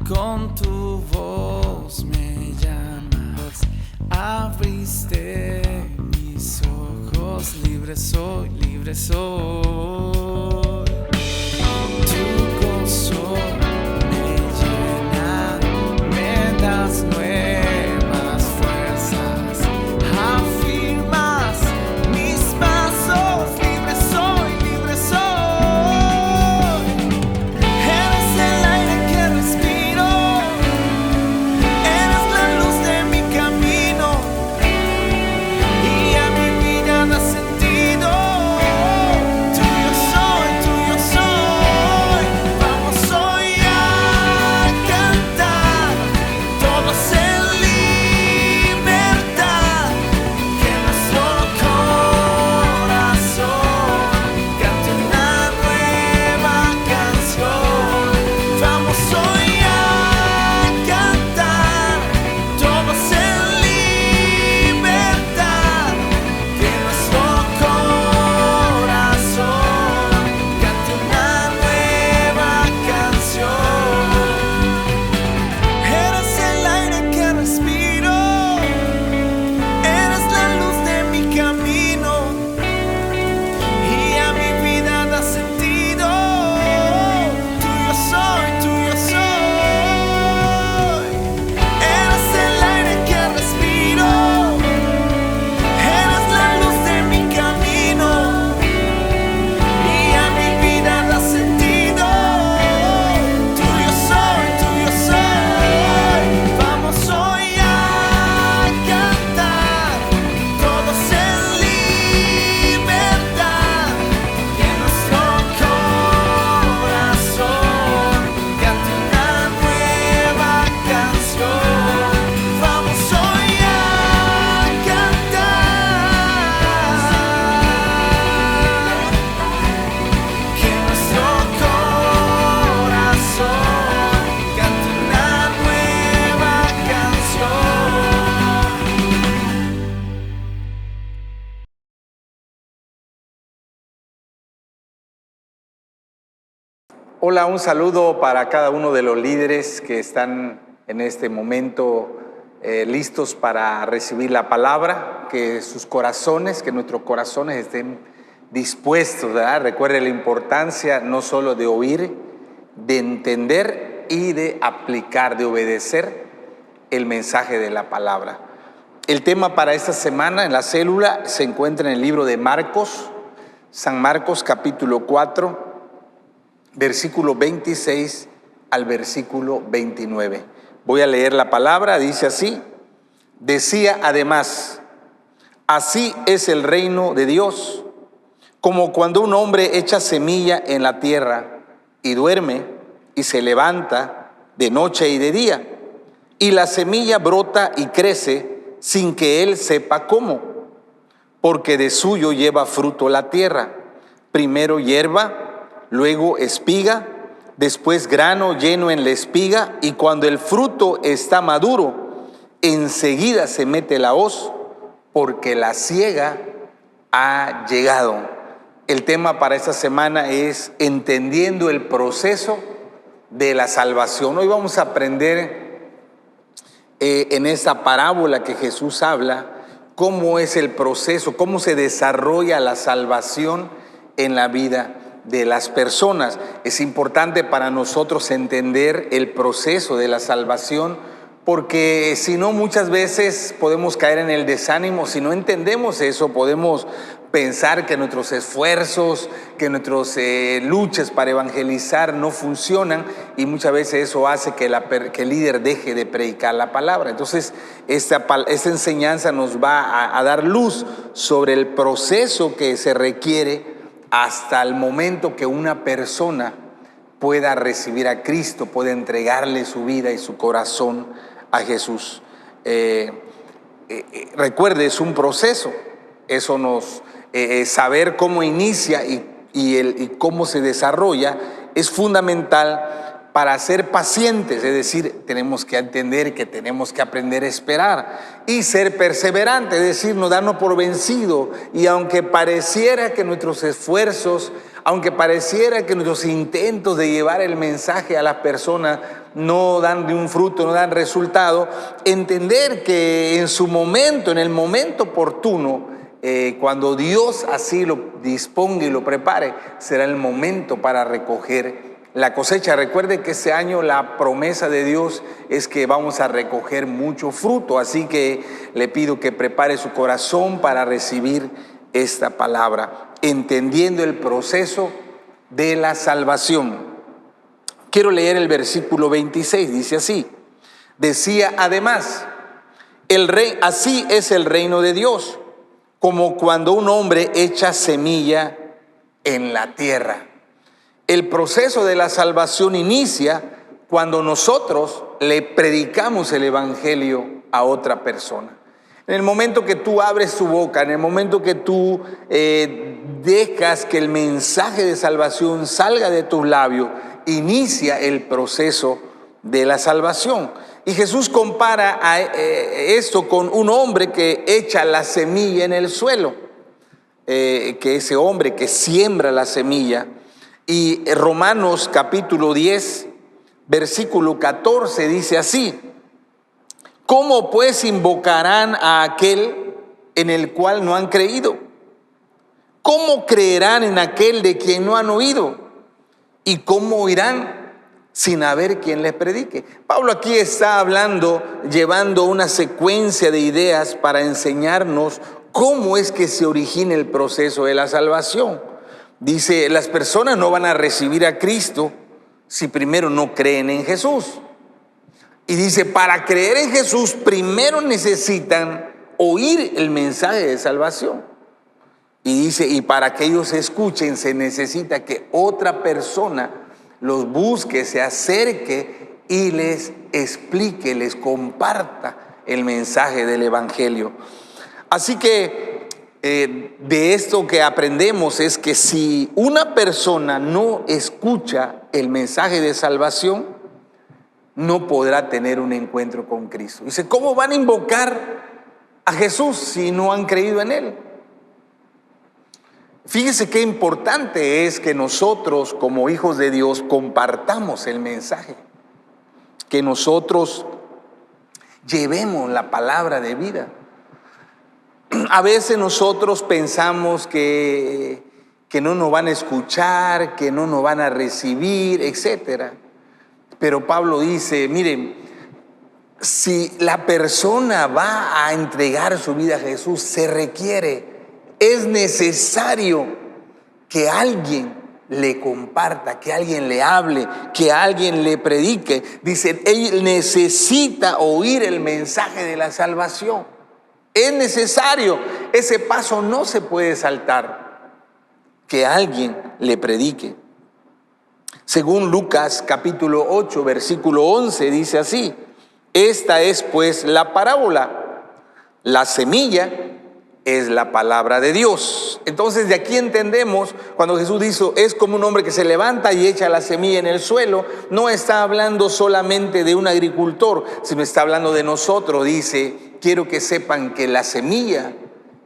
Con tu voz me llamas, abriste mis ojos, libre soy, libre soy. Tu gozo me llena, me das nuevas fuerzas, afirmas mis pasos, libre soy, libre soy. Eres el aire que respiro, eres la luz de mi camino y a mi vida da sentido. Tuyo soy, vamos hoy a cantar, todos en libertad, que nuestro corazón cante una nueva canción. Vamos hoy a cantar, todos en libertad, que nuestro corazón cante una nueva canción. Eres el aire que respiro, eres la luz de mi camino y a mi vida da sentido. Tuyo soy, eres el aire que respiro, eres la luz de mi camino y a mi vida da sentido. Tuyo soy, vamos hoy a cantar, todos en libertad, que nuestro corazón cante una nueva canción. Vamos hoy a cantar, que nuestro corazón cante una nueva canción. Hola, un saludo para cada uno de los líderes que están en este momento listos para recibir la palabra, que sus corazones, que nuestros corazones estén dispuestos, ¿verdad? Recuerde la importancia no solo de oír, de entender y de aplicar, de obedecer el mensaje de la palabra. El tema para esta semana en la célula se encuentra en el libro de Marcos, San Marcos capítulo 4, versículo 26 al versículo 29. Voy a leer la palabra, dice así: decía además, así es el reino de Dios, como cuando un hombre echa semilla en la tierra y duerme y se levanta de noche y de día, y la semilla brota y crece sin que él sepa cómo, porque de suyo lleva fruto la tierra, primero hierba, luego espiga, después grano lleno en la espiga, y cuando el fruto está maduro, enseguida se mete la hoz, porque la siega ha llegado. El tema para esta semana es entendiendo el proceso de la salvación. Hoy vamos a aprender en esa parábola que Jesús habla, cómo es el proceso, cómo se desarrolla la salvación en la vida de las personas. Es importante para nosotros entender el proceso de la salvación, porque si no, muchas veces podemos caer en el desánimo. Si no entendemos eso, podemos pensar que nuestros esfuerzos, que nuestras luchas para evangelizar no funcionan, y muchas veces eso hace que el líder deje de predicar la palabra. Entonces, esta enseñanza nos va a dar luz sobre el proceso que se requiere hasta el momento que una persona pueda recibir a Cristo, pueda entregarle su vida y su corazón a Jesús. Recuerde, es un proceso. Eso nos saber cómo inicia y cómo se desarrolla es fundamental para ser pacientes. Es decir, tenemos que entender que tenemos que aprender a esperar y ser perseverantes, es decir, no darnos por vencido. Y aunque pareciera que nuestros esfuerzos, aunque pareciera que nuestros intentos de llevar el mensaje a las personas no dan de un fruto, no dan resultado, entender que en su momento, en el momento oportuno, cuando Dios así lo disponga y lo prepare, será el momento para recoger la cosecha. Recuerde que este año la promesa de Dios es que vamos a recoger mucho fruto, así que le pido que prepare su corazón para recibir esta palabra, entendiendo el proceso de la salvación. Quiero leer el versículo 26, dice así: decía además, así es el reino de Dios, como cuando un hombre echa semilla en la tierra. El proceso de la salvación inicia cuando nosotros le predicamos el evangelio a otra persona. En el momento que tú abres tu boca, en el momento que tú dejas que el mensaje de salvación salga de tus labios, inicia el proceso de la salvación. Y Jesús compara esto con un hombre que echa la semilla en el suelo, que ese hombre que siembra la semilla. Y Romanos capítulo 10, versículo 14 dice así: ¿cómo pues invocarán a aquel en el cual no han creído? ¿Cómo creerán en aquel de quien no han oído? ¿Y cómo oirán sin haber quien les predique? Pablo aquí está hablando, llevando una secuencia de ideas para enseñarnos cómo es que se origina el proceso de la salvación. Dice, las personas no van a recibir a Cristo si primero no creen en Jesús. Y dice, para creer en Jesús primero necesitan oír el mensaje de salvación. Y dice, y para que ellos escuchen se necesita que otra persona los busque, se acerque y les explique, les comparta el mensaje del evangelio. Así que de esto que aprendemos es que si una persona no escucha el mensaje de salvación, no podrá tener un encuentro con Cristo. Dice, ¿cómo van a invocar a Jesús si no han creído en Él? Fíjese qué importante es que nosotros como hijos de Dios compartamos el mensaje, que nosotros llevemos la palabra de vida. A veces nosotros pensamos que no nos van a escuchar, que no nos van a recibir, etc. Pero Pablo dice, miren, si la persona va a entregar su vida a Jesús, se requiere, es necesario que alguien le comparta, que alguien le hable, que alguien le predique. Dice, él necesita oír el mensaje de la salvación. Es necesario, ese paso no se puede saltar, que alguien le predique. Según Lucas capítulo 8, versículo 11, dice así: esta es pues la parábola, la semilla es la palabra de Dios. Entonces de aquí entendemos, cuando Jesús dijo, es como un hombre que se levanta y echa la semilla en el suelo, no está hablando solamente de un agricultor, sino está hablando de nosotros. Dice, quiero que sepan que la semilla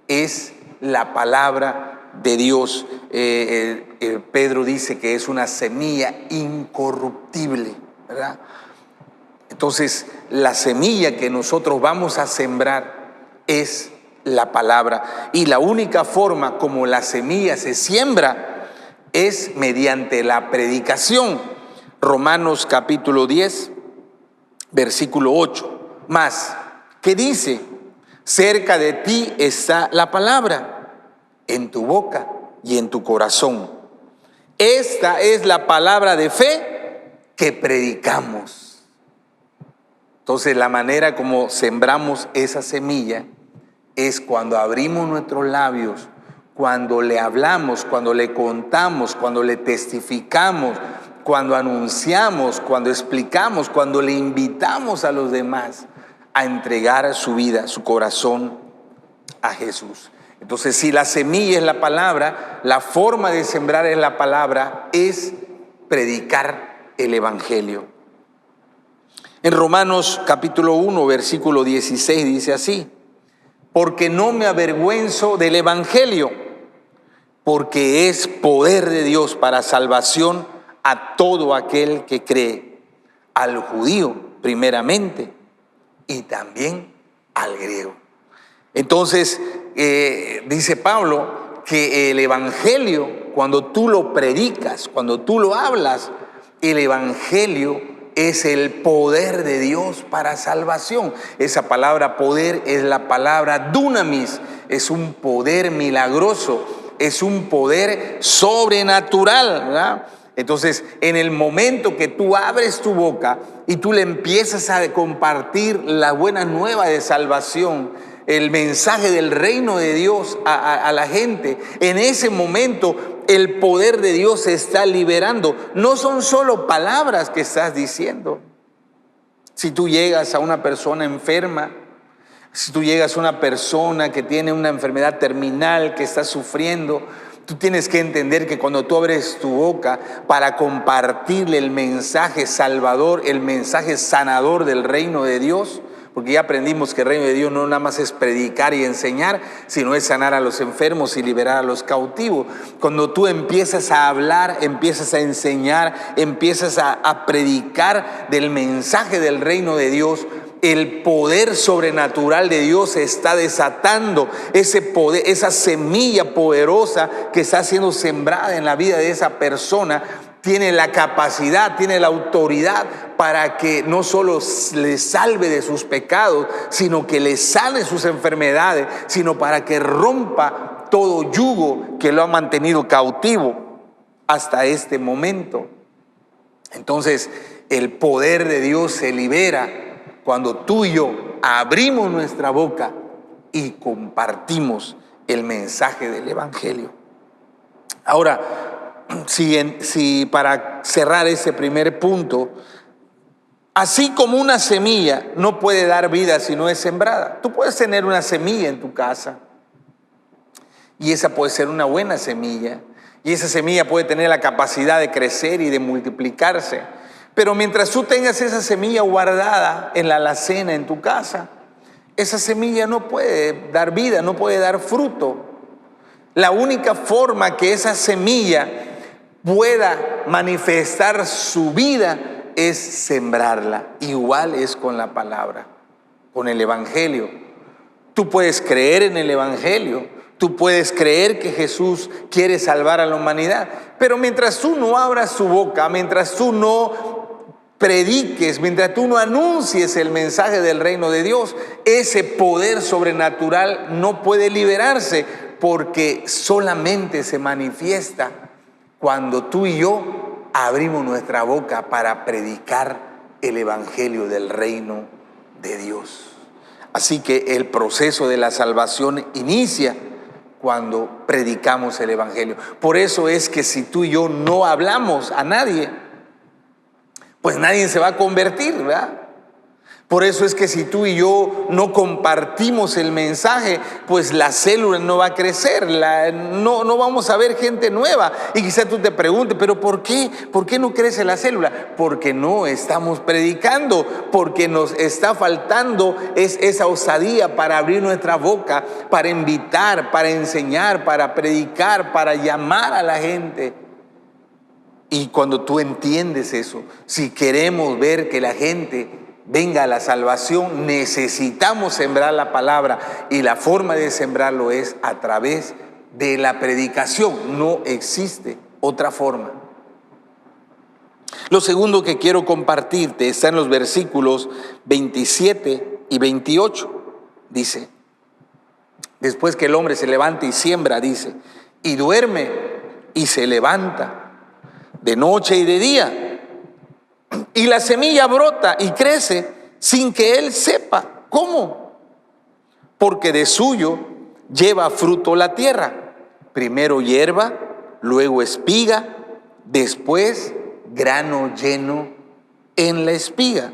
es la palabra de Dios. Pedro dice que es una semilla incorruptible, ¿verdad? Entonces, la semilla que nosotros vamos a sembrar es la palabra. Y la única forma como la semilla se siembra es mediante la predicación. Romanos capítulo 10, versículo 8. Más, ¿qué dice? Cerca de ti está la palabra, en tu boca y en tu corazón. Esta es la palabra de fe que predicamos. Entonces, la manera como sembramos esa semilla es cuando abrimos nuestros labios, cuando le hablamos, cuando le contamos, cuando le testificamos, cuando anunciamos, cuando explicamos, cuando le invitamos a los demás a entregar su vida, su corazón a Jesús. Entonces, si la semilla es la palabra, la forma de sembrar es la palabra, es predicar el evangelio. En Romanos capítulo 1, versículo 16 dice así: porque no me avergüenzo del evangelio, porque es poder de Dios para salvación a todo aquel que cree, al judío primeramente y también al griego. Entonces, dice Pablo que el evangelio, cuando tú lo predicas, cuando tú lo hablas, el evangelio es el poder de Dios para salvación. Esa palabra poder es la palabra dunamis, es un poder milagroso, es un poder sobrenatural, ¿verdad? Entonces, en el momento que tú abres tu boca y tú le empiezas a compartir la buena nueva de salvación, el mensaje del reino de Dios a la gente, en ese momento el poder de Dios se está liberando. No son solo palabras que estás diciendo. Si tú llegas a una persona enferma, si tú llegas a una persona que tiene una enfermedad terminal, que está sufriendo, tú tienes que entender que cuando tú abres tu boca para compartirle el mensaje salvador, el mensaje sanador del reino de Dios, porque ya aprendimos que el reino de Dios no nada más es predicar y enseñar, sino es sanar a los enfermos y liberar a los cautivos. Cuando tú empiezas a hablar, empiezas a enseñar, empiezas a predicar del mensaje del reino de Dios, el poder sobrenatural de Dios se está desatando. Ese poder, esa semilla poderosa que está siendo sembrada en la vida de esa persona, tiene la capacidad, tiene la autoridad para que no solo le salve de sus pecados, sino que le sane sus enfermedades, sino para que rompa todo yugo que lo ha mantenido cautivo hasta este momento. Entonces, el poder de Dios se libera cuando tú y yo abrimos nuestra boca y compartimos el mensaje del evangelio. Ahora, si para cerrar ese primer punto, así como una semilla no puede dar vida si no es sembrada. Tú puedes tener una semilla en tu casa y esa puede ser una buena semilla, y esa semilla puede tener la capacidad de crecer y de multiplicarse. Pero mientras tú tengas esa semilla guardada en la alacena en tu casa, esa semilla no puede dar vida, no puede dar fruto. La única forma que esa semilla pueda manifestar su vida es sembrarla. Igual es con la palabra, con el evangelio. Tú puedes creer en el evangelio, tú puedes creer que Jesús quiere salvar a la humanidad, pero mientras tú no abras tu boca, mientras tú no prediques, mientras tú no anuncies el mensaje del reino de Dios, ese poder sobrenatural no puede liberarse, porque solamente se manifiesta cuando tú y yo abrimos nuestra boca para predicar el evangelio del reino de Dios. Así que el proceso de la salvación inicia cuando predicamos el evangelio. Por eso es que si tú y yo no hablamos a nadie, pues nadie se va a convertir, ¿verdad? Por eso es que si tú y yo no compartimos el mensaje, pues la célula no va a crecer, no vamos a ver gente nueva. Y quizá tú te preguntes, ¿pero por qué? ¿Por qué no crece la célula? Porque no estamos predicando, porque nos está faltando esa osadía para abrir nuestra boca, para invitar, para enseñar, para predicar, para llamar a la gente. Y cuando tú entiendes eso, si queremos ver que la gente venga a la salvación, necesitamos sembrar la palabra, y la forma de sembrarlo es a través de la predicación. No existe otra forma. Lo segundo que quiero compartirte está en los versículos 27 y 28. Dice, después que el hombre se levanta y siembra, dice, y duerme y se levanta de noche y de día, y la semilla brota y crece sin que él sepa cómo, porque de suyo lleva fruto la tierra, primero hierba, luego espiga, después grano lleno en la espiga.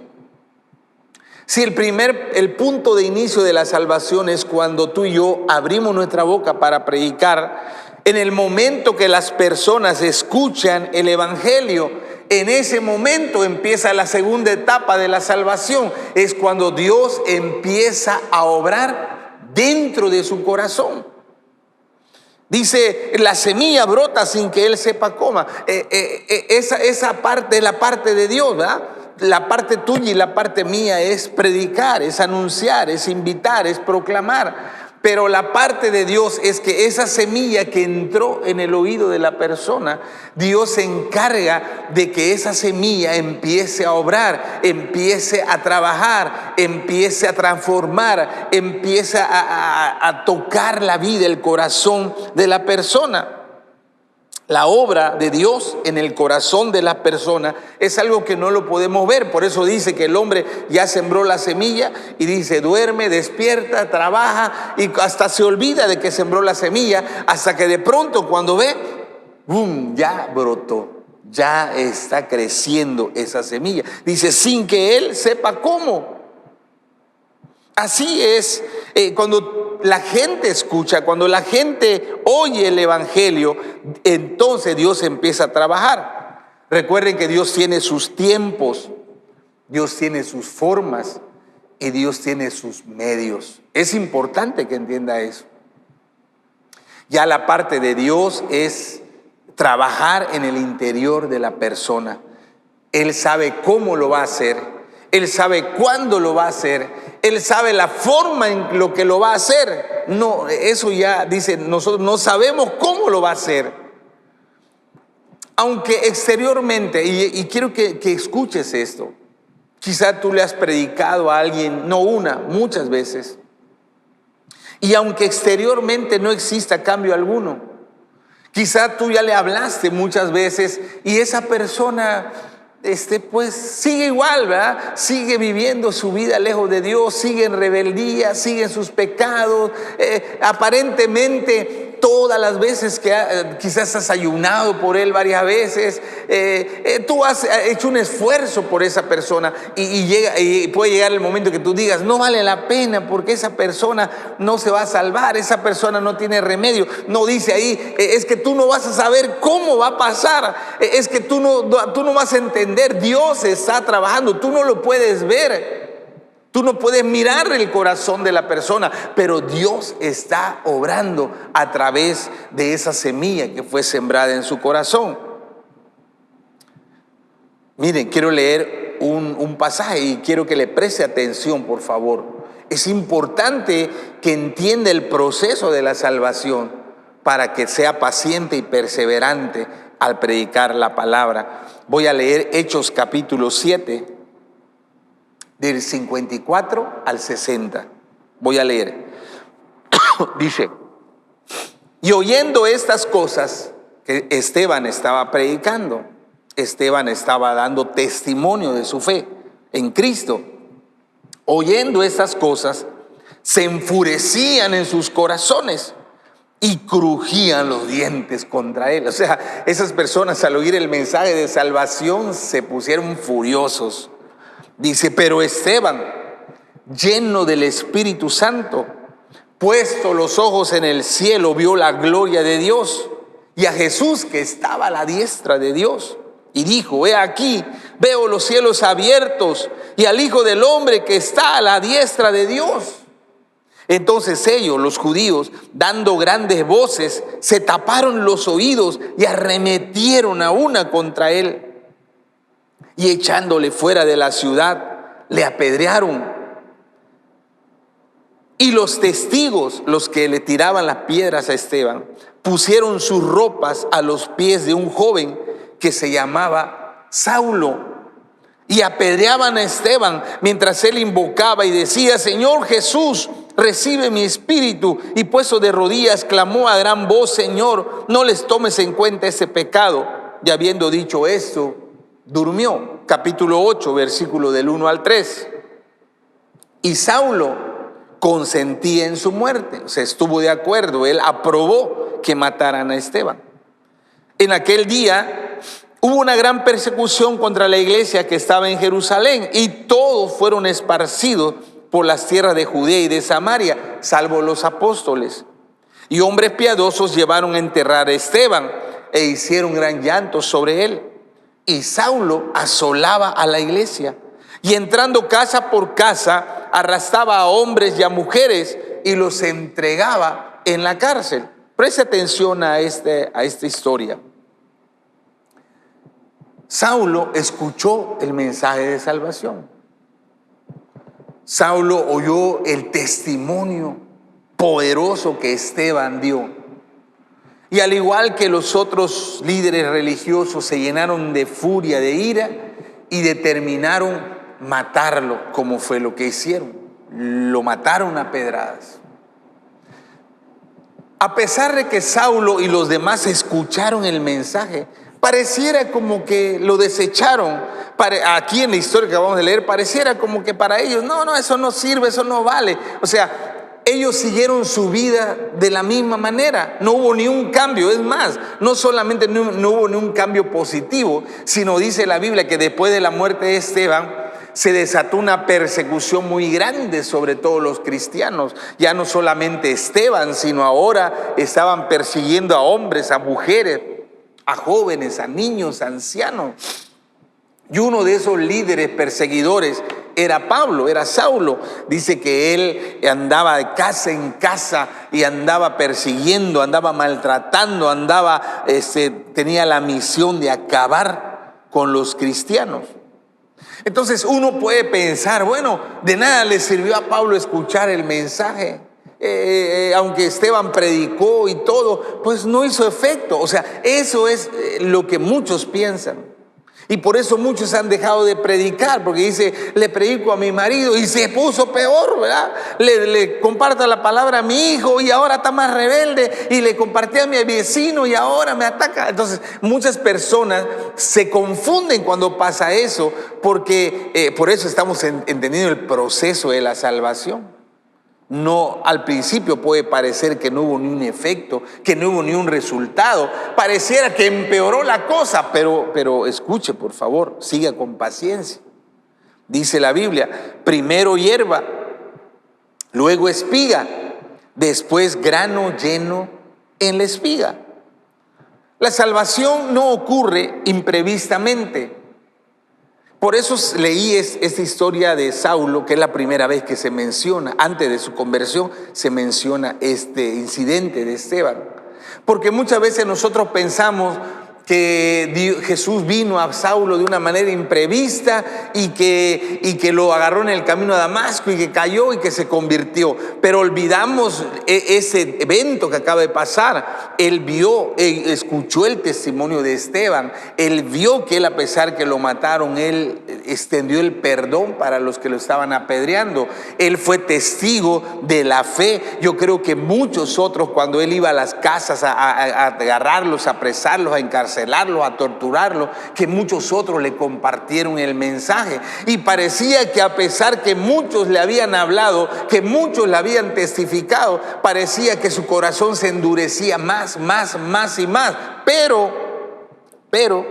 Si el punto de inicio de la salvación es cuando tú y yo abrimos nuestra boca para predicar, en el momento que las personas escuchan el evangelio, en ese momento empieza la segunda etapa de la salvación. Es cuando Dios empieza a obrar dentro de su corazón. Dice, la semilla brota sin que él sepa cómo. Esa parte es la parte de Dios, ¿verdad? La parte tuya y la parte mía es predicar, es anunciar, es invitar, es proclamar. Pero la parte de Dios es que esa semilla que entró en el oído de la persona, Dios se encarga de que esa semilla empiece a obrar, empiece a trabajar, empiece a transformar, empiece a tocar la vida, el corazón de la persona. La obra de Dios en el corazón de la persona es algo que no lo podemos ver. Por eso dice que el hombre ya sembró la semilla y dice: duerme, despierta, trabaja, y hasta se olvida de que sembró la semilla, hasta que de pronto cuando ve, ¡bum!, ya brotó, ya está creciendo esa semilla. Dice, sin que él sepa cómo. Así es, cuando la gente escucha, cuando la gente oye el evangelio, entonces Dios empieza a trabajar. Recuerden que Dios tiene sus tiempos, Dios tiene sus formas y Dios tiene sus medios. Es importante que entienda eso. Ya la parte de Dios es trabajar en el interior de la persona. Él sabe cómo lo va a hacer, Él sabe cuándo lo va a hacer, Él sabe la forma en lo que lo va a hacer. No, eso ya dice, nosotros no sabemos cómo lo va a hacer. Aunque exteriormente, y quiero que escuches esto, quizá tú le has predicado a alguien, no una, muchas veces, y aunque exteriormente no exista cambio alguno, quizá tú ya le hablaste muchas veces y esa persona pues sigue igual, ¿verdad? Sigue viviendo su vida lejos de Dios, sigue en rebeldía, sigue en sus pecados. Aparentemente todas las veces que quizás has ayunado por él varias veces, tú has hecho un esfuerzo por esa persona y puede llegar el momento que tú digas, no vale la pena porque esa persona no se va a salvar, esa persona no tiene remedio. No, dice ahí, es que tú no vas a saber cómo va a pasar, es que tú no vas a entender. Dios está trabajando, tú no lo puedes ver, tú no puedes mirar el corazón de la persona, pero Dios está obrando a través de esa semilla que fue sembrada en su corazón. Miren, quiero leer un pasaje y quiero que le preste atención, por favor. Es importante que entienda el proceso de la salvación para que sea paciente y perseverante al predicar la palabra. Voy a leer Hechos capítulo 7, del 54 al 60. Voy a leer. Dice, y oyendo estas cosas que Esteban estaba predicando, Esteban estaba dando testimonio de su fe en Cristo. Oyendo estas cosas, se enfurecían en sus corazones y crujían los dientes contra él. O sea, esas personas al oír el mensaje de salvación se pusieron furiosos. Dice, pero Esteban, lleno del Espíritu Santo, puesto los ojos en el cielo, vio la gloria de Dios y a Jesús que estaba a la diestra de Dios. Y dijo, he aquí, veo los cielos abiertos y al Hijo del Hombre que está a la diestra de Dios. Entonces ellos, los judíos, dando grandes voces, se taparon los oídos y arremetieron a una contra él. Y echándole fuera de la ciudad, le apedrearon. Y los testigos, los que le tiraban las piedras a Esteban, pusieron sus ropas a los pies de un joven que se llamaba Saulo. Y apedreaban a Esteban mientras él invocaba y decía, Señor Jesús, recibe mi espíritu. Y puesto de rodillas clamó a gran voz, Señor, no les tomes en cuenta ese pecado. Y habiendo dicho esto, durmió. Capítulo 8, versículo del 1 al 3. Y Saulo consentía en su muerte, o sea, estuvo de acuerdo, él aprobó que mataran a Esteban. En aquel día hubo una gran persecución contra la iglesia que estaba en Jerusalén y todos fueron esparcidos por las tierras de Judea y de Samaria, salvo los apóstoles. Y hombres piadosos llevaron a enterrar a Esteban e hicieron gran llanto sobre él. Y Saulo asolaba a la iglesia y entrando casa por casa arrastraba a hombres y a mujeres y los entregaba en la cárcel. Preste atención a esta historia. Saulo escuchó el mensaje de salvación. Saulo oyó el testimonio poderoso que Esteban dio. Y al igual que los otros líderes religiosos, se llenaron de furia, de ira, y determinaron matarlo, como fue lo que hicieron. Lo mataron a pedradas. A pesar de que Saulo y los demás escucharon el mensaje, pareciera como que lo desecharon. Aquí en la historia que vamos a leer, pareciera como que para ellos, no, eso no sirve, eso no vale. O sea, ellos siguieron su vida de la misma manera. No hubo ni un cambio. Es más, no solamente no hubo ni un cambio positivo, sino dice la Biblia que después de la muerte de Esteban, se desató una persecución muy grande sobre todos los cristianos. Ya no solamente Esteban, sino ahora estaban persiguiendo a hombres, a mujeres, a jóvenes, a niños, a ancianos. Y uno de esos líderes perseguidores era Pablo, era Saulo. Dice que él andaba de casa en casa y andaba persiguiendo, andaba maltratando, tenía la misión de acabar con los cristianos. Entonces uno puede pensar, bueno, de nada le sirvió a Pablo escuchar el mensaje. Aunque Esteban predicó y todo, pues no hizo efecto. O sea, eso es lo que muchos piensan. Y por eso muchos han dejado de predicar, porque dice, le predico a mi marido y se puso peor, ¿verdad? Le comparto la palabra a mi hijo y ahora está más rebelde, y le compartí a mi vecino y ahora me ataca. Entonces muchas personas se confunden cuando pasa eso, porque por eso estamos entendiendo el proceso de la salvación. No, al principio puede parecer que no hubo ni un efecto, que no hubo ni un resultado. Pareciera que empeoró la cosa, pero escuche, por favor, siga con paciencia. Dice la Biblia, primero hierba, luego espiga, después grano lleno en la espiga. La salvación no ocurre imprevistamente. Por eso leí esta historia de Saulo, que es la primera vez que se menciona. Antes de su conversión se menciona este incidente de Esteban. Porque muchas veces nosotros pensamos que Jesús vino a Saulo de una manera imprevista y que lo agarró en el camino a Damasco y que cayó y que se convirtió. Pero olvidamos ese evento que acaba de pasar. Él escuchó el testimonio de Esteban. Él vio que él, a pesar que lo mataron, él extendió el perdón para los que lo estaban apedreando. Él fue testigo de la fe. Yo creo que muchos otros, cuando él iba a las casas a agarrarlos, a apresarlos, a encarcelarlos, a torturarlo, que muchos otros le compartieron el mensaje. Y parecía que, a pesar que muchos le habían hablado, que muchos le habían testificado, parecía que su corazón se endurecía más y más. Pero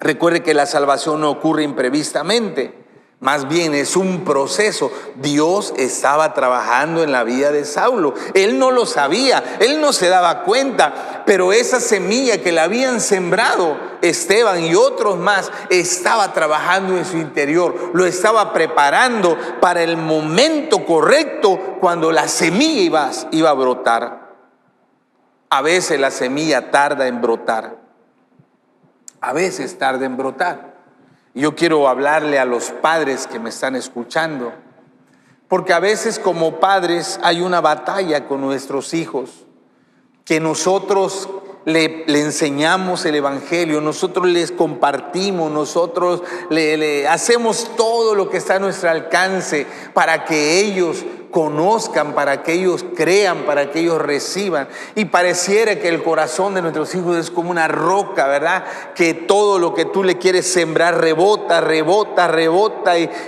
recuerde que la salvación no ocurre imprevistamente. Más bien es un proceso. Dios estaba trabajando en la vida de Saulo. Él no lo sabía, él no se daba cuenta, pero esa semilla que le habían sembrado Esteban y otros más estaba trabajando en su interior. Lo estaba preparando para el momento correcto, cuando la semilla iba a brotar. A veces la semilla tarda en brotar. A veces tarda en brotar. Yo quiero hablarle a los padres que me están escuchando, porque a veces como padres hay una batalla con nuestros hijos, que nosotros le enseñamos el evangelio, nosotros les compartimos, nosotros le hacemos todo lo que está a nuestro alcance para que ellos conozcan, para que ellos crean, para que ellos reciban. Y pareciera que el corazón de nuestros hijos es como una roca, ¿verdad? Que todo lo que tú le quieres sembrar rebota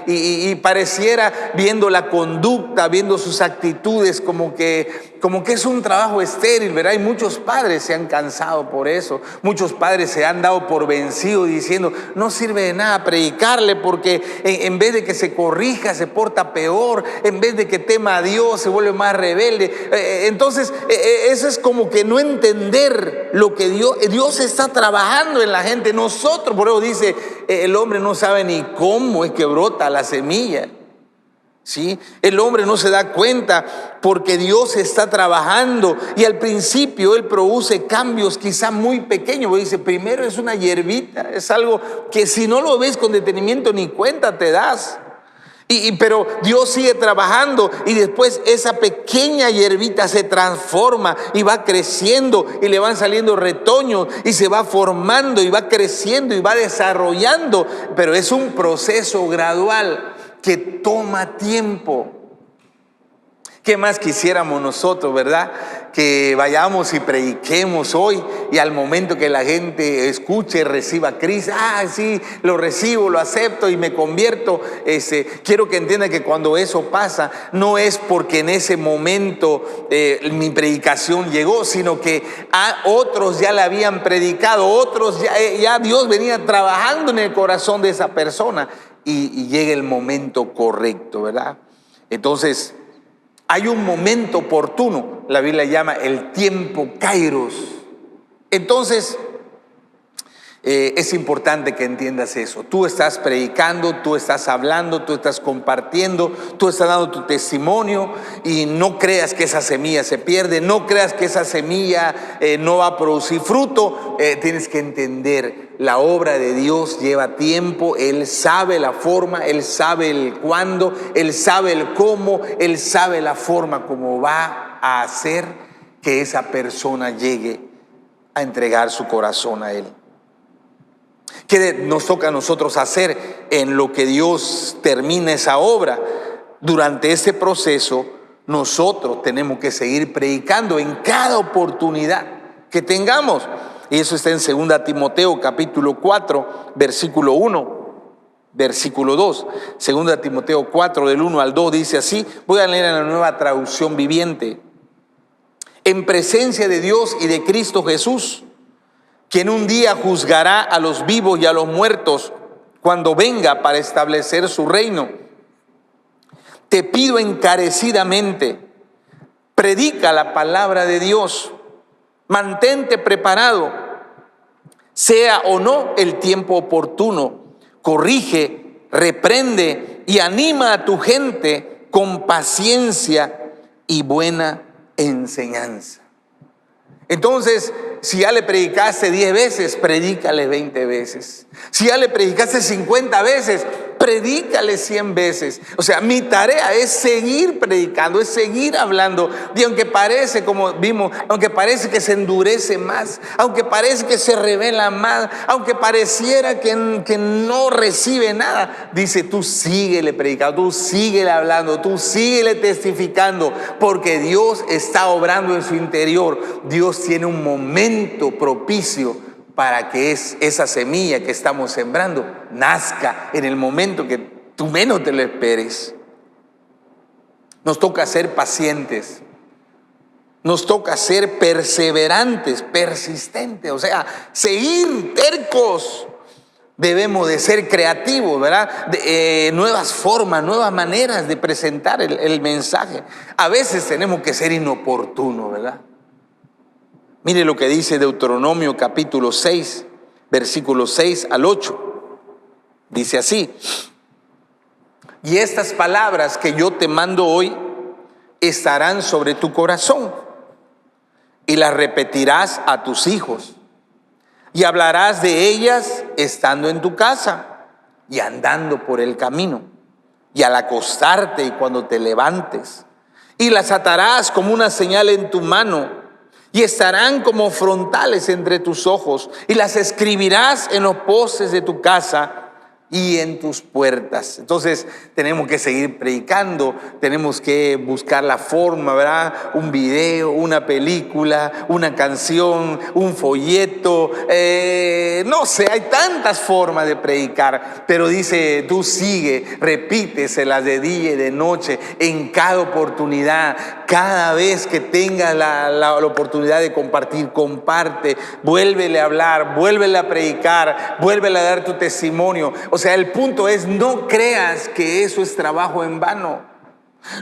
y pareciera, viendo la conducta, viendo sus actitudes, como que es un trabajo estéril, ¿verdad? Y muchos padres se han cansado por eso. Muchos padres se han dado por vencidos diciendo, no sirve de nada predicarle, porque en vez de que se corrija, se porta peor. En vez de que tema a Dios, se vuelve más rebelde. Entonces eso es como que no entender lo que Dios está trabajando en la gente. Nosotros, por eso dice, el hombre no sabe ni cómo es que brota la semilla. ¿sí? El hombre no se da cuenta porque Dios está trabajando y al principio Él produce cambios quizá muy pequeños. Dice, primero es una hierbita, es algo que si no lo ves con detenimiento ni cuenta te das. Pero Dios sigue trabajando y después esa pequeña hierbita se transforma y va creciendo y le van saliendo retoños y se va formando y va creciendo y va desarrollando. Pero es un proceso gradual que toma tiempo. ¿Qué más quisiéramos nosotros, verdad? Que vayamos y prediquemos hoy y al momento que la gente escuche, reciba a Cristo, sí, lo recibo, lo acepto y me convierto. Quiero que entiendan que cuando eso pasa, no es porque en ese momento mi predicación llegó, sino que otros ya la habían predicado, otros ya Dios venía trabajando en el corazón de esa persona y llega el momento correcto, ¿verdad? Entonces, hay un momento oportuno, la Biblia llama el tiempo kairos. Entonces, es importante que entiendas eso. Tú estás predicando, tú estás hablando, tú estás compartiendo, tú estás dando tu testimonio y no creas que esa semilla se pierde, no creas que esa semilla no va a producir fruto. Tienes que entender, la obra de Dios lleva tiempo, Él sabe la forma, Él sabe el cuándo, Él sabe el cómo, Él sabe la forma como va a hacer que esa persona llegue a entregar su corazón a Él. ¿Qué nos toca a nosotros hacer en lo que Dios termina esa obra? Durante ese proceso, nosotros tenemos que seguir predicando en cada oportunidad que tengamos. Y eso está en 2 Timoteo capítulo 4, versículo 1, versículo 2. 2 Timoteo 4, del 1 al 2 dice así. Voy a leer en la Nueva Traducción Viviente. En presencia de Dios y de Cristo Jesús, quien un día juzgará a los vivos y a los muertos cuando venga para establecer su reino. Te pido encarecidamente, predica la palabra de Dios, mantente preparado, sea o no el tiempo oportuno, corrige, reprende y anima a tu gente con paciencia y buena enseñanza. Entonces, si ya le predicaste 10 veces, predícale 20 veces. Si ya le predicaste 50 veces, predícale 100 veces. O sea, mi tarea es seguir predicando, es seguir hablando. Y aunque parece, como vimos, aunque parece que se endurece más, aunque parece que se revela más, aunque pareciera que no recibe nada, dice, tú síguele predicando, tú síguele hablando, tú síguele testificando, porque Dios está obrando en su interior. Dios tiene un momento propicio para que esa semilla que estamos sembrando nazca en el momento que tú menos te lo esperes. Nos toca ser pacientes, nos toca ser perseverantes, persistentes, o sea, seguir tercos. Debemos de ser creativos, ¿verdad? Nuevas formas, nuevas maneras de presentar el mensaje. A veces tenemos que ser inoportunos, ¿verdad? Mire lo que dice Deuteronomio capítulo 6, versículos 6 al 8. Dice así: y estas palabras que yo te mando hoy estarán sobre tu corazón, y las repetirás a tus hijos, y hablarás de ellas estando en tu casa, y andando por el camino, y al acostarte y cuando te levantes, y las atarás como una señal en tu mano, y estarán como frontales entre tus ojos, y las escribirás en los postes de tu casa y en tus puertas. Entonces tenemos que seguir predicando, tenemos que buscar la forma, ¿verdad? Un video, una película, una canción, un folleto, no sé, hay tantas formas de predicar, pero dice, tú sigue, repíteselas de día y de noche, en cada oportunidad, cada vez que tengas la oportunidad de compartir, comparte, vuélvele a hablar, vuélvele a predicar, vuélvele a dar tu testimonio. O sea, el punto es, no creas que eso es trabajo en vano.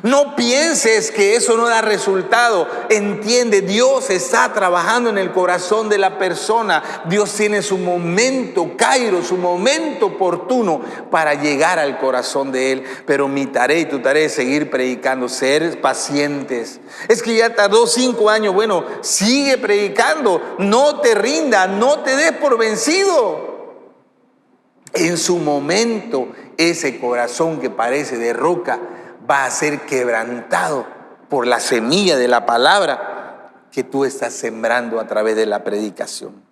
No pienses que eso no da resultado. Entiende, Dios está trabajando en el corazón de la persona. Dios tiene su momento, Kairos, su momento oportuno para llegar al corazón de él. Pero mi tarea y tu tarea es seguir predicando, ser pacientes. Es que ya tardó 5 años. Bueno, sigue predicando. No te rindas, no te des por vencido. En su momento, ese corazón que parece de roca va a ser quebrantado por la semilla de la palabra que tú estás sembrando a través de la predicación.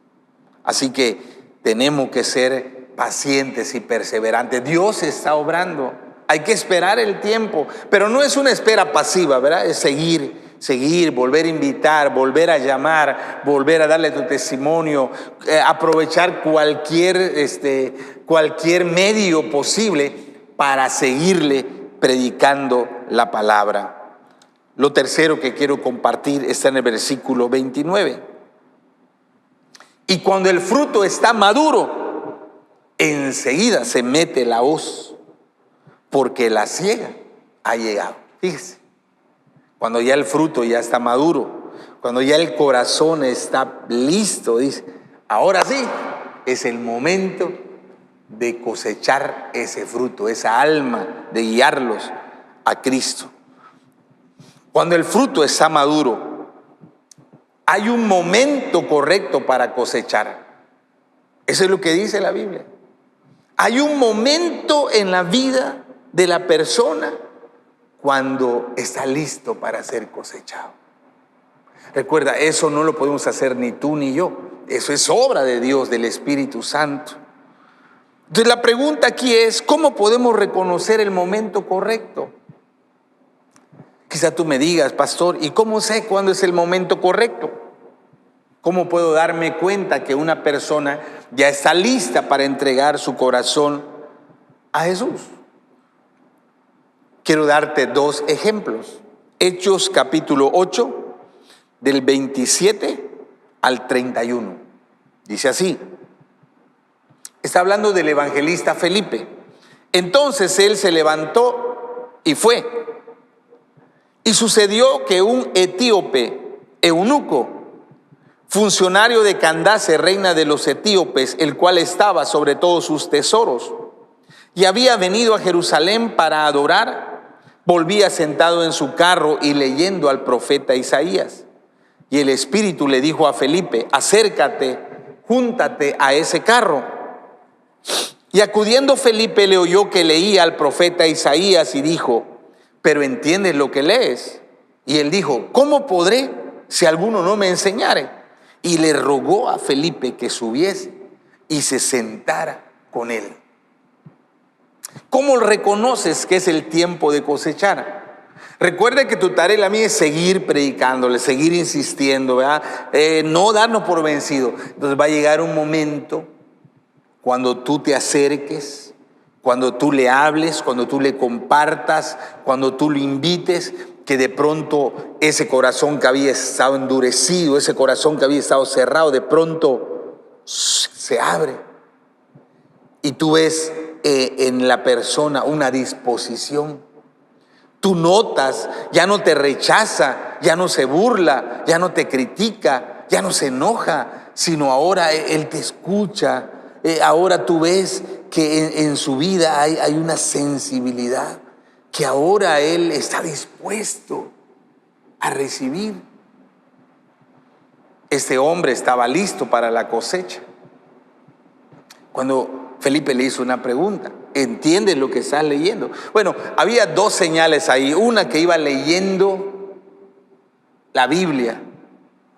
Así que tenemos que ser pacientes y perseverantes. Dios está obrando. Hay que esperar el tiempo, pero no es una espera pasiva, ¿verdad? Es seguir, volver a invitar, volver a llamar, volver a darle tu testimonio, aprovechar cualquier medio posible para seguirle predicando la palabra. Lo tercero que quiero compartir está en el versículo 29. Y cuando el fruto está maduro, enseguida se mete la hoz, porque la siega ha llegado. Fíjese, cuando ya el fruto ya está maduro, cuando ya el corazón está listo, dice, ahora sí, es el momento de cosechar ese fruto, esa alma, de guiarlos a Cristo. Cuando el fruto está maduro, hay un momento correcto para cosechar. Eso es lo que dice la Biblia. Hay un momento en la vida de la persona cuando está listo para ser cosechado. Recuerda, eso no lo podemos hacer ni tú ni yo. Eso es obra de Dios, del Espíritu Santo. Entonces la pregunta aquí es, ¿cómo podemos reconocer el momento correcto? Quizá tú me digas, pastor, ¿y cómo sé cuándo es el momento correcto? ¿Cómo puedo darme cuenta que una persona ya está lista para entregar su corazón a Jesús? Quiero darte 2 ejemplos. Hechos capítulo 8, del 27 al 31. Dice así. Está hablando del evangelista Felipe. Entonces él se levantó y fue. Y sucedió que un etíope, eunuco, funcionario de Candace, reina de los etíopes, el cual estaba sobre todos sus tesoros, y había venido a Jerusalén para adorar, volvía sentado en su carro y leyendo al profeta Isaías. Y el Espíritu le dijo a Felipe, acércate, júntate a ese carro. Y acudiendo Felipe le oyó que leía al profeta Isaías y dijo, ¿pero entiendes lo que lees? Y él dijo, ¿cómo podré si alguno no me enseñare? Y le rogó a Felipe que subiese y se sentara con él. ¿Cómo reconoces que es el tiempo de cosechar? Recuerda que tu tarea, la mía, es seguir predicándole, seguir insistiendo, ¿verdad? No darnos por vencido. Entonces va a llegar un momento cuando tú te acerques, cuando tú le hables, cuando tú le compartas, cuando tú lo invites, que de pronto ese corazón que había estado endurecido, ese corazón que había estado cerrado, de pronto se abre. Y tú ves en la persona una disposición. Tú notas, ya no te rechaza, ya no se burla, ya no te critica, ya no se enoja, sino ahora él te escucha. Ahora tú ves que en su vida hay una sensibilidad, que ahora él está dispuesto a recibir. Este hombre estaba listo para la cosecha. Cuando Felipe le hizo una pregunta, ¿entiendes lo que estás leyendo? Bueno, había 2 señales ahí. Una, que iba leyendo la Biblia.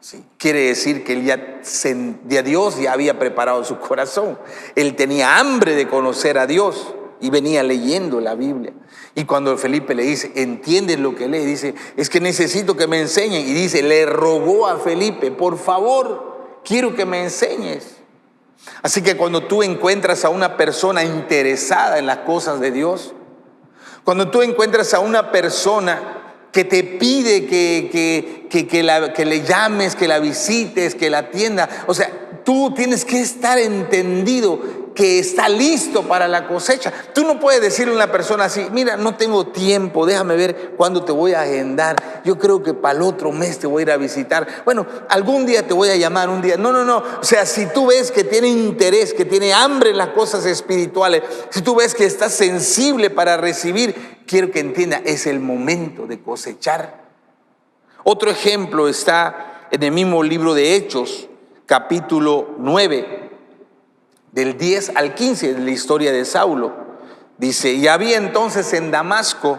Sí, quiere decir que él ya Dios ya había preparado su corazón. Él tenía hambre de conocer a Dios y venía leyendo la Biblia. Y cuando Felipe le dice, ¿entiendes lo que lee? Dice, es que necesito que me enseñen. Y dice, le rogó a Felipe, por favor, quiero que me enseñes. Así que cuando tú encuentras a una persona interesada en las cosas de Dios, cuando tú encuentras a una persona que te pide que le llames, que la visites, que la atienda, o sea, tú tienes que estar entendido que está listo para la cosecha. Tú no puedes decirle a una persona así: mira, no tengo tiempo, déjame ver cuándo te voy a agendar. Yo creo que para el otro mes te voy a ir a visitar. Bueno, algún día te voy a llamar, un día. No. O sea, si tú ves que tiene interés, que tiene hambre en las cosas espirituales, si tú ves que está sensible para recibir, quiero que entienda, es el momento de cosechar. Otro ejemplo está en el mismo libro de Hechos, capítulo 9. Del 10 al 15 de la historia de Saulo. Dice: y había entonces en Damasco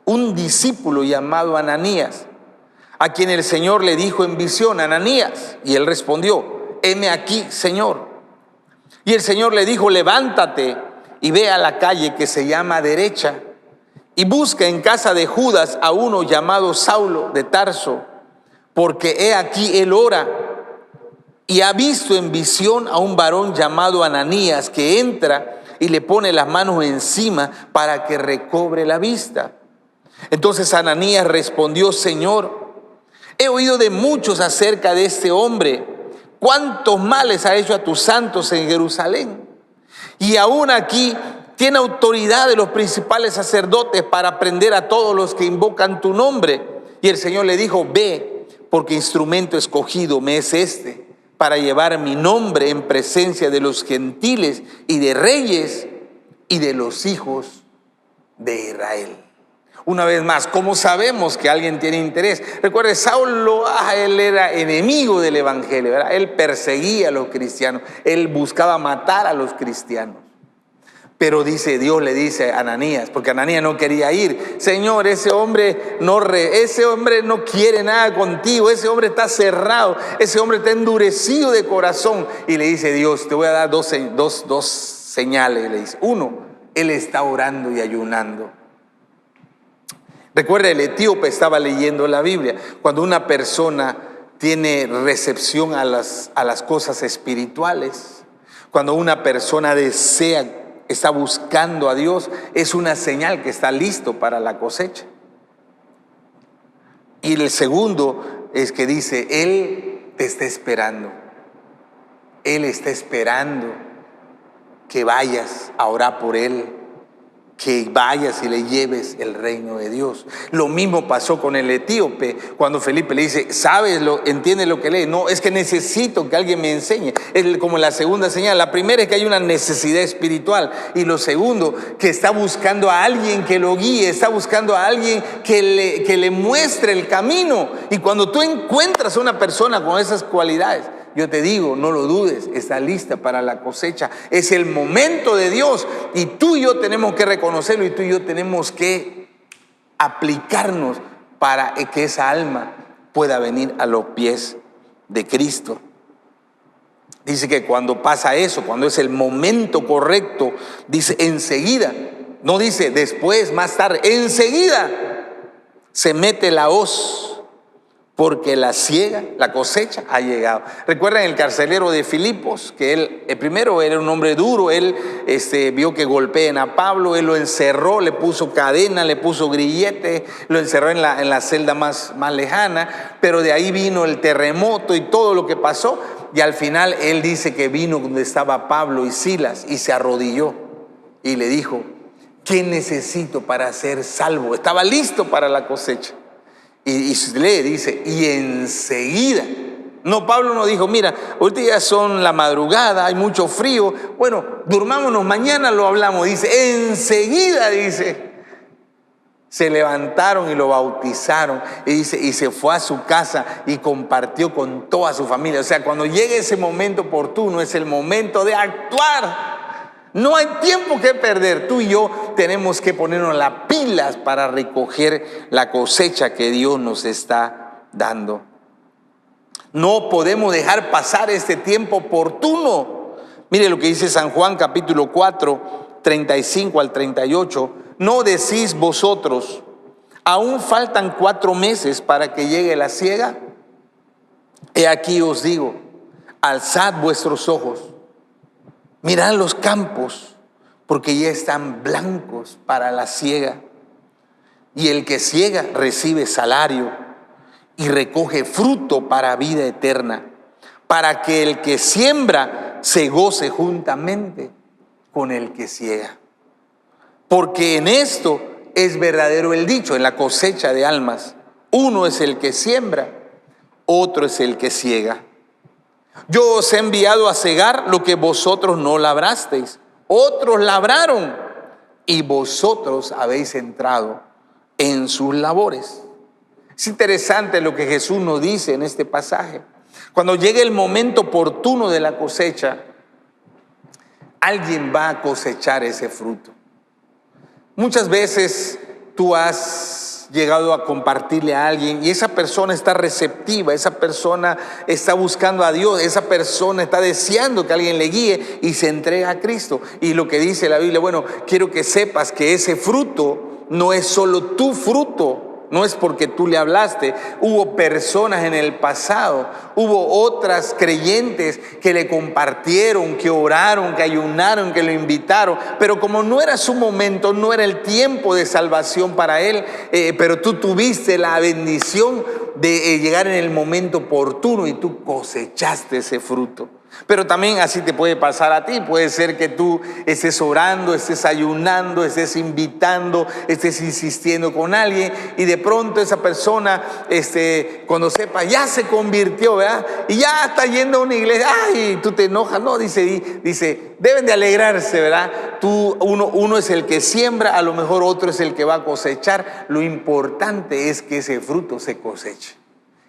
un discípulo llamado Ananías, a quien el Señor le dijo en visión: Ananías. Y él respondió: heme aquí, Señor. Y el Señor le dijo: levántate y ve a la calle que se llama Derecha, y busca en casa de Judas a uno llamado Saulo de Tarso, porque he aquí él ora, y ha visto en visión a un varón llamado Ananías, que entra y le pone las manos encima para que recobre la vista. Entonces Ananías respondió: Señor, he oído de muchos acerca de este hombre, cuántos males ha hecho a tus santos en Jerusalén, y aún aquí tiene autoridad de los principales sacerdotes para prender a todos los que invocan tu nombre. Y el Señor le dijo: ve, porque instrumento escogido me es este, para llevar mi nombre en presencia de los gentiles y de reyes y de los hijos de Israel. Una vez más, ¿cómo sabemos que alguien tiene interés? Recuerde, Saulo, él era enemigo del evangelio, ¿verdad? Él perseguía a los cristianos, él buscaba matar a los cristianos. Pero Dios le dice a Ananías, porque Ananías no quería ir: Señor, ese hombre no quiere nada contigo, ese hombre está cerrado, ese hombre está endurecido de corazón. Y le dice Dios: te voy a dar dos señales. Le dice: uno, él está orando y ayunando. Recuerda, el etíope estaba leyendo la Biblia. Cuando una persona tiene recepción a las cosas espirituales, cuando una persona está buscando a Dios, es una señal que está listo para la cosecha. Y el segundo es que dice: Él te está esperando. Él está esperando que vayas a orar por Él, que vayas y le lleves el reino de Dios. Lo mismo pasó con el etíope, cuando Felipe le dice: ¿entiendes lo que lee? No, es que necesito que alguien me enseñe. Es como la segunda señal. La primera es que hay una necesidad espiritual, y lo segundo, que está buscando a alguien que lo guíe, está buscando a alguien que le muestre el camino. Y cuando tú encuentras a una persona con esas cualidades, yo te digo, no lo dudes, está lista para la cosecha. Es el momento de Dios, y tú y yo tenemos que reconocerlo, y tú y yo tenemos que aplicarnos para que esa alma pueda venir a los pies de Cristo. Dice que cuando pasa eso, cuando es el momento correcto, dice enseguida, no dice después, más tarde, enseguida se mete la hoz, porque la cosecha ha llegado. Recuerdan el carcelero de Filipos, que él primero era un hombre duro. Él vio que golpean a Pablo, él lo encerró, le puso cadena, le puso grillete, lo encerró en la celda más lejana. Pero de ahí vino el terremoto y todo lo que pasó, y al final él dice que vino donde estaba Pablo y Silas y se arrodilló y le dijo: ¿qué necesito para ser salvo? Estaba listo para la cosecha. Y lee, dice, y enseguida. No, Pablo no dijo: mira, ahorita ya son la madrugada, hay mucho frío, bueno, durmámonos, mañana lo hablamos. Dice, enseguida, dice, se levantaron y lo bautizaron. Y dice, y se fue a su casa y compartió con toda su familia. O sea, cuando llegue ese momento oportuno, es el momento de actuar. No hay tiempo que perder. Tú y yo tenemos que ponernos las pilas para recoger la cosecha que Dios nos está dando. No podemos dejar pasar este tiempo oportuno. Mire lo que dice San Juan capítulo 4, 35 al 38. ¿No decís vosotros: aún faltan 4 meses para que llegue la siega? He aquí os digo: alzad vuestros ojos, mirad los campos, porque ya están blancos para la siega. Y el que siega recibe salario y recoge fruto para vida eterna, para que el que siembra se goce juntamente con el que ciega. Porque en esto es verdadero el dicho, en la cosecha de almas. Uno es el que siembra, otro es el que ciega. Yo os he enviado a cegar lo que vosotros no labrasteis. Otros labraron y vosotros habéis entrado en sus labores. Es interesante lo que Jesús nos dice en este pasaje. Cuando llegue el momento oportuno de la cosecha, alguien va a cosechar ese fruto. Muchas veces tú has llegado a compartirle a alguien y esa persona está receptiva, esa persona está buscando a Dios, esa persona está deseando que alguien le guíe y se entrega a Cristo. Y lo que dice la Biblia, bueno, quiero que sepas que ese fruto no es solo tu fruto. No es porque tú le hablaste. Hubo personas en el pasado, hubo otras creyentes que le compartieron, que oraron, que ayunaron, que lo invitaron. Pero como no era su momento, no era el tiempo de salvación para él, pero tú tuviste la bendición de llegar en el momento oportuno y tú cosechaste ese fruto. Pero también así te puede pasar a ti. Puede ser que tú estés orando, estés ayunando, estés invitando, estés insistiendo con alguien y de pronto esa persona, cuando sepa, ya se convirtió, ¿verdad? Y ya está yendo a una iglesia. Ay, tú te enojas. No, dice, deben de alegrarse, ¿verdad? Uno es el que siembra, a lo mejor otro es el que va a cosechar. Lo importante es que ese fruto se coseche,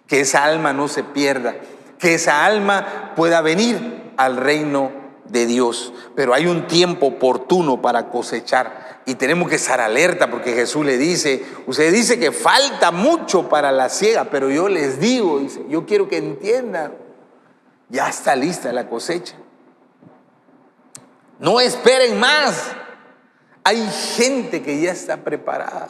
que esa alma no se pierda, que esa alma pueda venir al reino de Dios. Pero hay un tiempo oportuno para cosechar y tenemos que estar alerta, porque Jesús le dice, usted dice que falta mucho para la siega, pero yo les digo, dice, yo quiero que entiendan, ya está lista la cosecha. No esperen más. Hay gente que ya está preparada.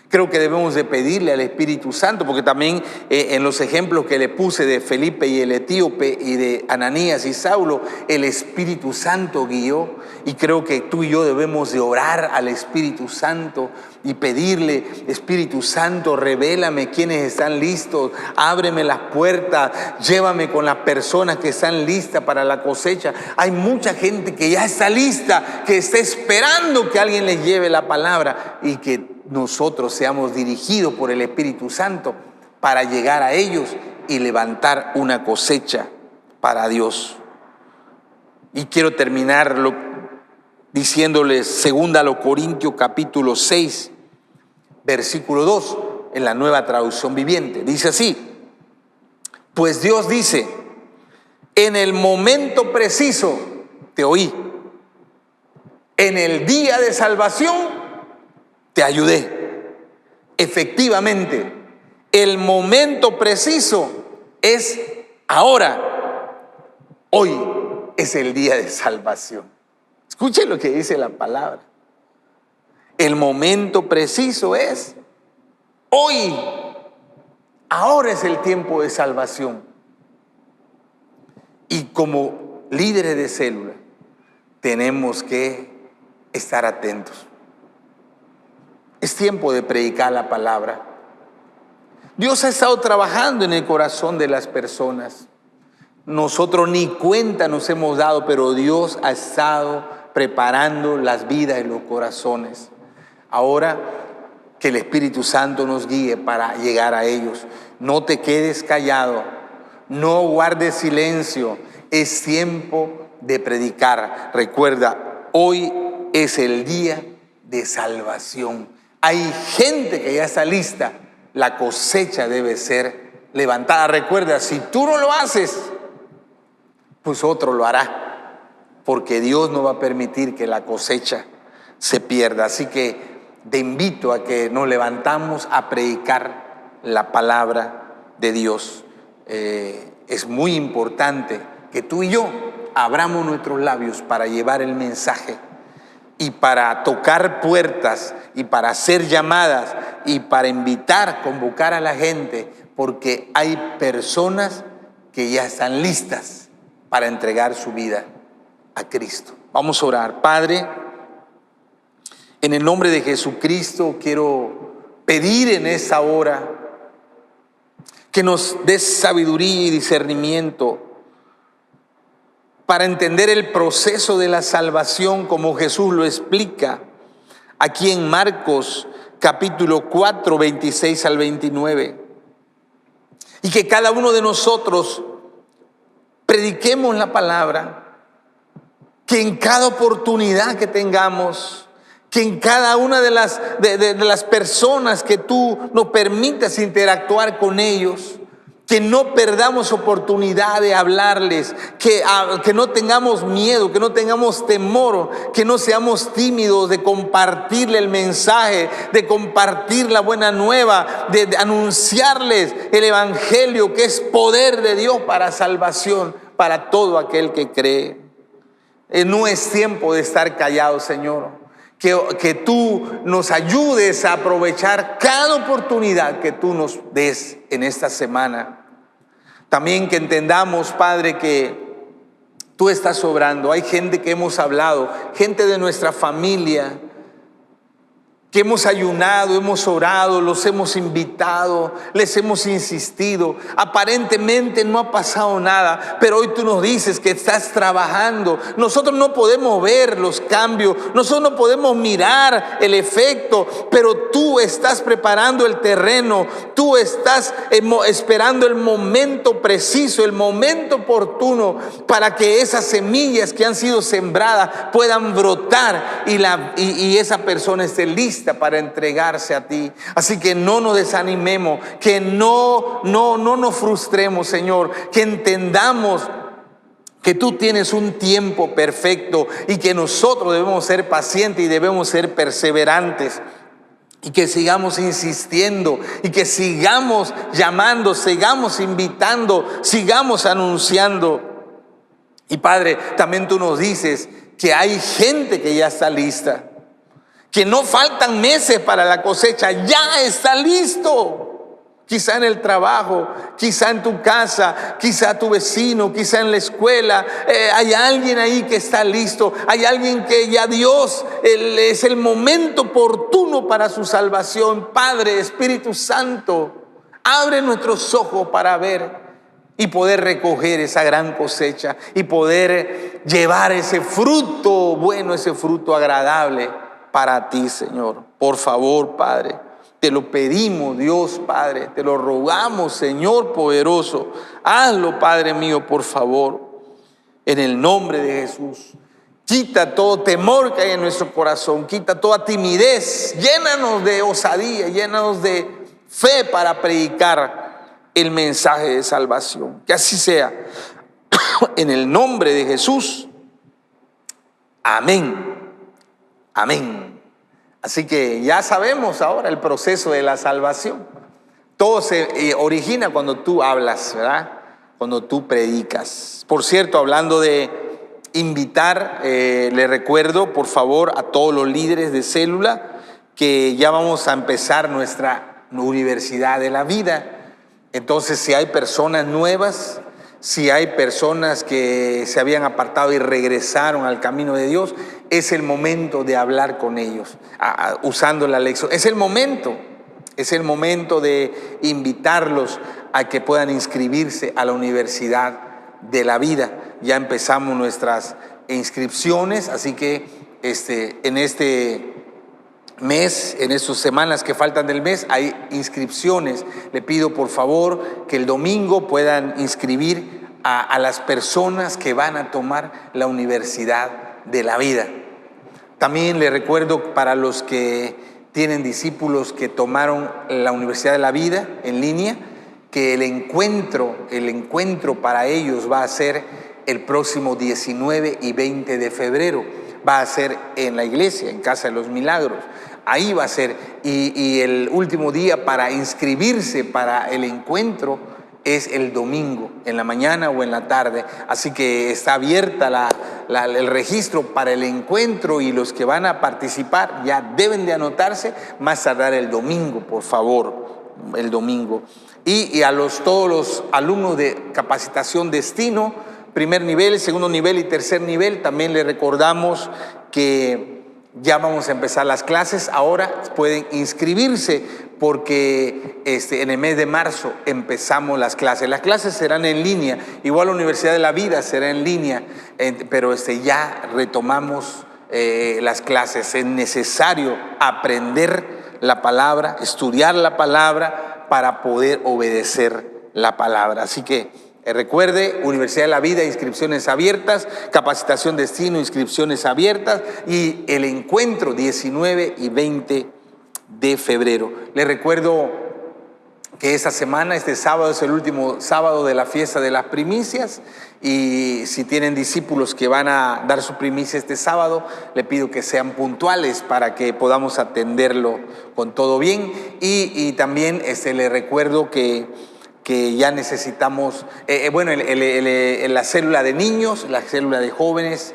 Creo que debemos de pedirle al Espíritu Santo, porque también en los ejemplos que le puse de Felipe y el etíope y de Ananías y Saulo, el Espíritu Santo guió. Y creo que tú y yo debemos de orar al Espíritu Santo y pedirle, Espíritu Santo, revélame quiénes están listos, ábreme las puertas, llévame con las personas que están listas para la cosecha. Hay mucha gente que ya está lista, que está esperando que alguien les lleve la palabra y que nosotros seamos dirigidos por el Espíritu Santo para llegar a ellos y levantar una cosecha para Dios. Y quiero terminar diciéndoles 2 Corintios capítulo 6, versículo 2, en la Nueva Traducción Viviente. Dice así: pues Dios dice, en el momento preciso te oí, en el día de salvación te ayudé. Efectivamente, el momento preciso es ahora. Hoy es el día de salvación. Escuchen lo que dice la palabra. El momento preciso es hoy. Ahora es el tiempo de salvación. Y como líderes de célula, tenemos que estar atentos. Es tiempo de predicar la palabra. Dios ha estado trabajando en el corazón de las personas. Nosotros ni cuenta nos hemos dado, pero Dios ha estado preparando las vidas y los corazones. Ahora que el Espíritu Santo nos guíe para llegar a ellos. No te quedes callado, no guardes silencio. Es tiempo de predicar. Recuerda, hoy es el día de salvación. Hay gente que ya está lista. La cosecha debe ser levantada. Recuerda, si tú no lo haces, pues otro lo hará, porque Dios no va a permitir que la cosecha se pierda. Así que te invito a que nos levantamos a predicar la palabra de Dios. Es muy importante que tú y yo abramos nuestros labios para llevar el mensaje y para tocar puertas y para hacer llamadas y para invitar, convocar a la gente, porque hay personas que ya están listas para entregar su vida a Cristo. Vamos a orar. Padre, en el nombre de Jesucristo quiero pedir en esta hora que nos des sabiduría y discernimiento para entender el proceso de la salvación como Jesús lo explica aquí en Marcos capítulo 4, 26 al 29. Y que cada uno de nosotros prediquemos la palabra, que en cada oportunidad que tengamos, que en cada una de las personas que tú nos permitas interactuar con ellos, que no perdamos oportunidad de hablarles, que no tengamos miedo, que no tengamos temor, que no seamos tímidos de compartirle el mensaje, de compartir la buena nueva, de anunciarles el evangelio, que es poder de Dios para salvación para todo aquel que cree. No es tiempo de estar callados, Señor. Que tú nos ayudes a aprovechar cada oportunidad que tú nos des en esta semana. También que entendamos, Padre, que tú estás obrando. Hay gente que hemos hablado, gente de nuestra familia, que hemos ayunado, hemos orado, los hemos invitado, les hemos insistido. Aparentemente no ha pasado nada, pero hoy tú nos dices que estás trabajando. Nosotros no podemos ver los cambios, nosotros no podemos mirar el efecto, pero tú estás preparando el terreno, tú estás esperando el momento preciso, el momento oportuno para que esas semillas que han sido sembradas puedan brotar y esa persona esté lista para entregarse a ti. Así que no nos desanimemos, que no nos frustremos, Señor, que entendamos que tú tienes un tiempo perfecto y que nosotros debemos ser pacientes y debemos ser perseverantes. Y que sigamos insistiendo y que sigamos llamando, sigamos invitando, sigamos anunciando. Y Padre, también tú nos dices que hay gente que ya está lista, que no faltan meses para la cosecha, ya está listo. Quizá en el trabajo, quizá en tu casa, quizá tu vecino, quizá en la escuela. Hay alguien ahí que está listo. Hay alguien que ya Dios es el momento oportuno para su salvación. Padre, Espíritu Santo, abre nuestros ojos para ver y poder recoger esa gran cosecha y poder llevar ese fruto bueno, ese fruto agradable para ti, Señor. Por favor, Padre, te lo pedimos, Dios Padre, te lo rogamos, Señor poderoso. Hazlo, Padre mío, por favor, en el nombre de Jesús. Quita todo temor que hay en nuestro corazón, quita toda timidez, llénanos de osadía, llénanos de fe para predicar el mensaje de salvación. Que así sea, en el nombre de Jesús. Amén. Amén. Así que ya sabemos ahora el proceso de la salvación. Todo se origina cuando tú hablas, ¿verdad? Cuando tú predicas. Por cierto, hablando de invitar, le recuerdo por favor a todos los líderes de célula que ya vamos a empezar nuestra Universidad de la Vida. Entonces, si hay personas nuevas, si hay personas que se habían apartado y regresaron al camino de Dios, es el momento de hablar con ellos, usando la lección. Es el momento de invitarlos a que puedan inscribirse a la Universidad de la Vida. Ya empezamos nuestras inscripciones, así que en este mes, en estas semanas que faltan del mes, hay inscripciones. Le pido por favor que el domingo puedan inscribir a las personas que van a tomar la Universidad de la Vida. También le recuerdo para los que tienen discípulos que tomaron la Universidad de la Vida en línea, que el encuentro para ellos va a ser el próximo 19 y 20 de febrero. Va a ser en la iglesia, en Casa de los Milagros. Ahí va a ser. Y el último día para inscribirse para el encuentro es el domingo, en la mañana o en la tarde. Así que está abierta el registro para el encuentro y los que van a participar ya deben de anotarse más tardar el domingo, por favor, el domingo. Y a todos los alumnos de capacitación destino, primer nivel, segundo nivel y tercer nivel, también les recordamos que Ya vamos a empezar las clases. Ahora pueden inscribirse porque en el mes de marzo empezamos las clases. Las clases serán en línea. Igual la Universidad de la Vida será en línea, pero ya retomamos las clases. Es necesario aprender la palabra, estudiar la palabra para poder obedecer la palabra. Así que recuerde, Universidad de la Vida, inscripciones abiertas, Capacitación Destino, inscripciones abiertas, y el encuentro 19 y 20 de febrero. Les recuerdo que esta semana, este sábado, es el último sábado de la fiesta de las primicias, y si tienen discípulos que van a dar su primicia este sábado, le pido que sean puntuales para que podamos atenderlo con todo bien. Y también les recuerdo que ya necesitamos, la célula de niños, la célula de jóvenes,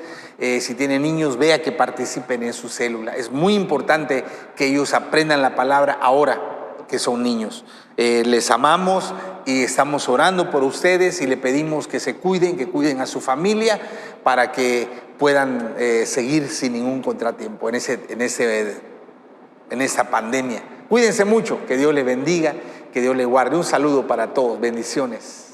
si tienen niños, vea que participen en su célula. Es muy importante que ellos aprendan la palabra ahora que son niños. Les amamos y estamos orando por ustedes, y le pedimos que se cuiden, que cuiden a su familia para que puedan seguir sin ningún contratiempo en esta pandemia. Cuídense mucho, que Dios les bendiga, que Dios les guarde. Un saludo para todos, bendiciones.